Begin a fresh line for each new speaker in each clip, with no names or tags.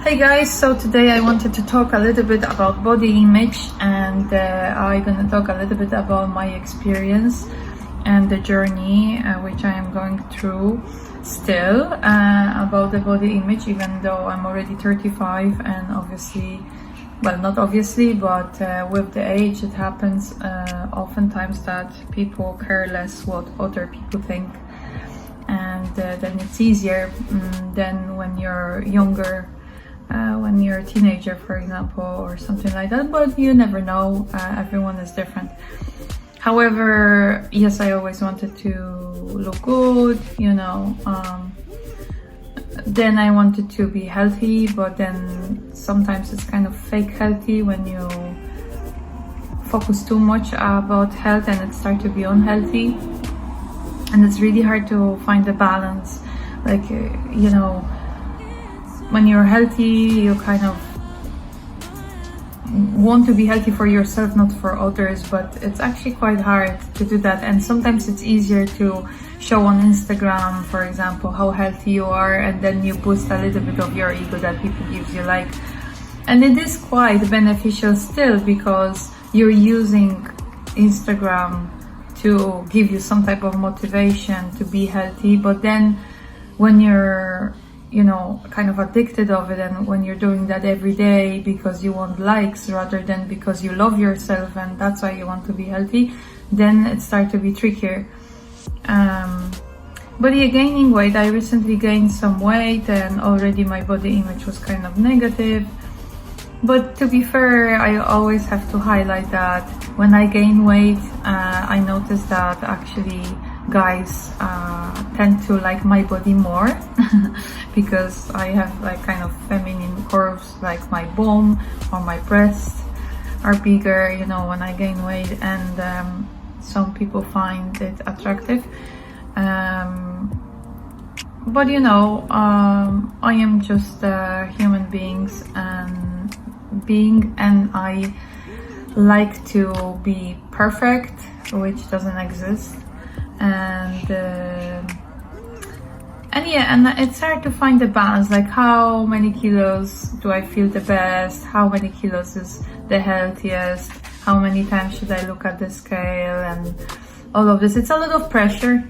Hey guys, so today I wanted to talk a little bit about body image, and I'm gonna talk a little bit about my experience and the journey which I am going through still about the body image, even though I'm already 35, and obviously, well, not obviously, but with the age it happens oftentimes that people care less what other people think, and then it's easier than when you're younger. When you're a teenager, for example, or something like that, but you never know, everyone is different. However, yes, I always wanted to look good, then I wanted to be healthy, but then sometimes it's kind of fake healthy when you focus too much about health and it starts to be unhealthy, and it's really hard to find the balance, when you're healthy, you kind of want to be healthy for yourself, not for others, but it's actually quite hard to do that. And sometimes it's easier to show on Instagram, for example, how healthy you are, and then you boost a little bit of your ego that people gives you, and it is quite beneficial still, because you're using Instagram to give you some type of motivation to be healthy. But then when you're kind of addicted of it, and when you're doing that every day because you want likes rather than because you love yourself and that's why you want to be healthy, then it starts to be trickier. But yeah, gaining weight, I recently gained some weight and already my body image was kind of negative. But to be fair, I always have to highlight that when I gain weight, I noticed that actually guys tend to like my body more because I have kind of feminine curves, like my bum or my breasts are bigger, when I gain weight, and some people find it attractive. But I am just a human being, and I like to be perfect, which doesn't exist. And it's hard to find the balance, like how many kilos do I feel the best, how many kilos is the healthiest, how many times should I look at the scale, and all of this. It's a lot of pressure.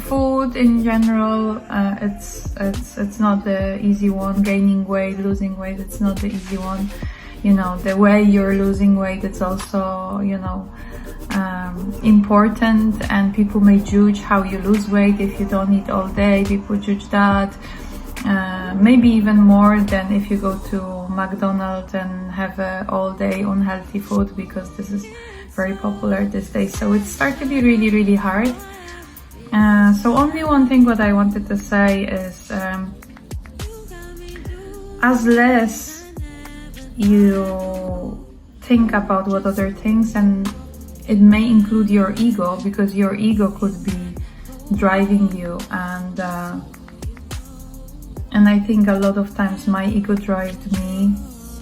Food in general, it's not the easy one. Gaining weight, losing weight, it's not the easy one. The way you're losing weight, it's also important, and people may judge how you lose weight. If you don't eat all day, people judge that, maybe even more than if you go to McDonald's and have all day unhealthy food, because this is very popular these days. So it starts to be really, really hard. So only one thing what I wanted to say is, as less you think about what other things, and it may include your ego, because your ego could be driving you, and I think a lot of times my ego drives me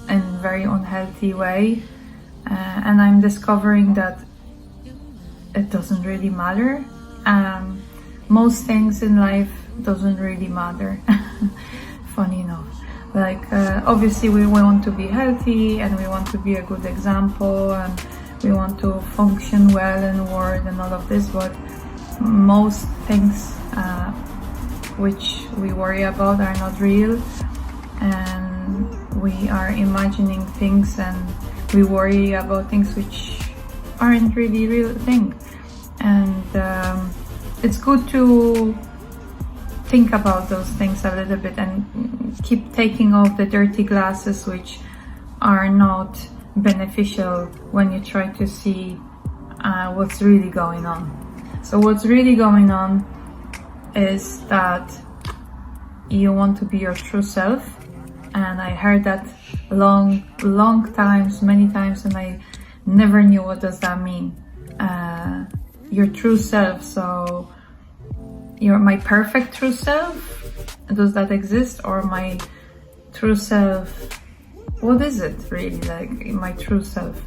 in a very unhealthy way, and I'm discovering that it doesn't really matter. Most things in life doesn't really matter. Funny enough, obviously we want to be healthy, and we want to be a good example, and we want to function well in the world and all of this, but most things which we worry about are not real, and we are imagining things, and we worry about things which aren't really real things. And it's good to think about those things a little bit and keep taking off the dirty glasses which are not beneficial when you try to see what's really going on. So what's really going on is that you want to be your true self, and I heard that long times, many times, and I never knew what does that mean. Your true self. So you're my perfect true self, does that exist? Or my true self, what is it really, my true self?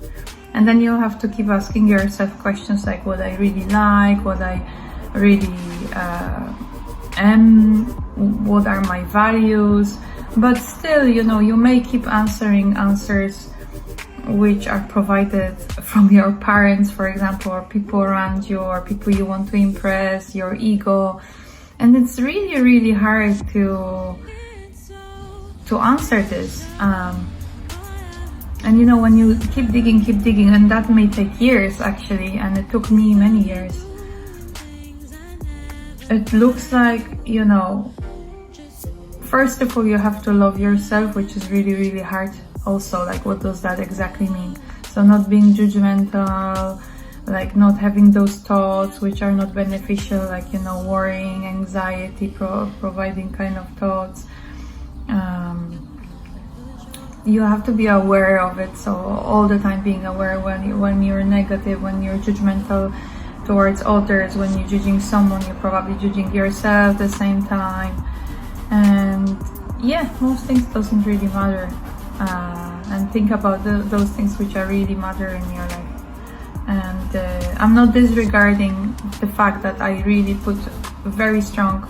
And then you have to keep asking yourself questions like what I really like, what I really am, what are my values, but still, you know, you may keep answering answers which are provided from your parents, for example, or people around you, or people you want to impress, your ego. And it's really, really hard to answer this. And you know, when you keep digging, and that may take years actually, and it took me many years. It looks like, you know, first of all, you have to love yourself, which is really, really hard. Also, like, what does that exactly mean? So not being judgmental, like not having those thoughts which are not beneficial, like, you know, worrying, anxiety, providing kind of thoughts. You have to be aware of it. So all the time being aware when you're negative, when you're judgmental towards others, when you're judging someone, you're probably judging yourself at the same time. And yeah, most things doesn't really matter. And think about those things which are really matter in your life. And I'm not disregarding the fact that I really put very strong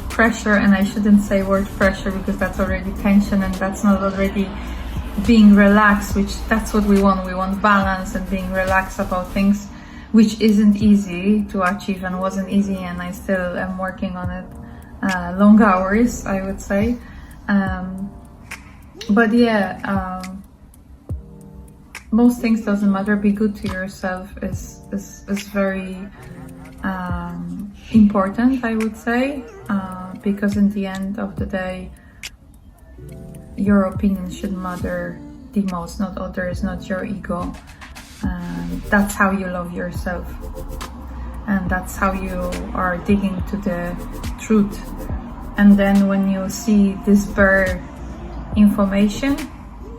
pressure, and I shouldn't say word pressure because that's already tension, and that's not already being relaxed, which that's what we want. We want balance and being relaxed about things, which isn't easy to achieve and wasn't easy, and I still am working on it. Long hours, I would say. But yeah, most things doesn't matter. Be good to yourself is very important, I would say, because in the end of the day, your opinion should matter the most, not others, not your ego. That's how you love yourself, and that's how you are digging to the truth. And then when you see this bare information,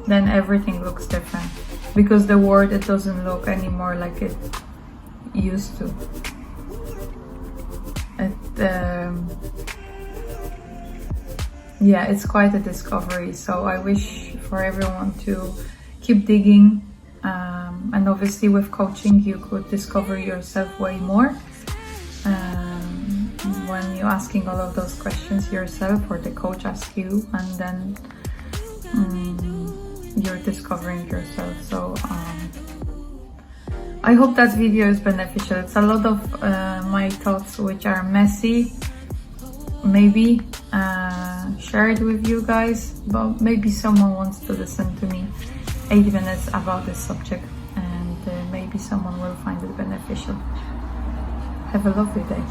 then everything looks different, because the world, it doesn't look anymore like it used to. Yeah, it's quite a discovery. So I wish for everyone to keep digging, and obviously with coaching you could discover yourself way more when you're asking all of those questions yourself, or the coach asks you, and then you're discovering yourself. So I hope that video is beneficial. It's a lot of my thoughts which are messy, maybe shared with you guys, but maybe someone wants to listen to me 8 minutes about this subject, and maybe someone will find it beneficial. Have a lovely day.